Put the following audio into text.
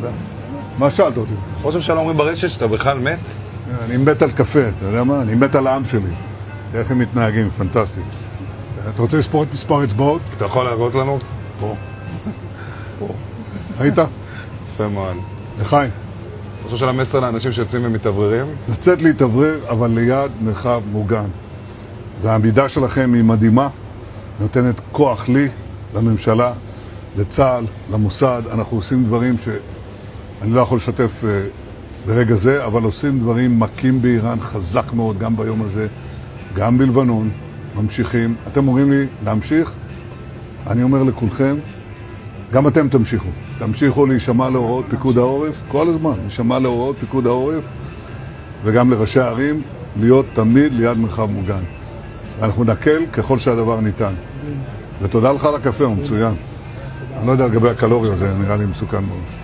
יודע. מה שאלת אותי? ראש הממשלה אומרים ברשת שאתה בכלל מת? אני מת על קפה, אתה יודע מה? אני מת על העם שלי. איך הם מתנהגים, פנטסטי. אתה רוצה לספור את מספר אצבעות? אתה יכול להראות לנו? פה. פה. היית? יפה מאוד. לחיים. ראש הממשלה מסר לאנשים שיוצאים ומתאווררים? לצאת להתאוורר, אבל ליד מרחב מוגן. והעמידה שלכם היא מדהימה, נותנת כוח לי, לממשלה, לצה"ל, למוסד. אנחנו עושים דברים שאני לא יכול לשתף ברגע זה, אבל עושים דברים מכים באיראן חזק מאוד, גם ביום הזה, גם בלבנון, ממשיכים. אתם אומרים לי להמשיך? אני אומר לכולכם, גם אתם תמשיכו. תמשיכו להישמע להוראות פיקוד העורף, כל הזמן, להישמע להוראות פיקוד העורף, וגם לראשי הערים, להיות תמיד ליד מרחב מוגן. ואנחנו נקל ככל שהדבר ניתן. ותודה לך על הקפה, הוא מצוין. אני לא יודע לגבי הקלוריות, זה נראה לי מסוכן מאוד.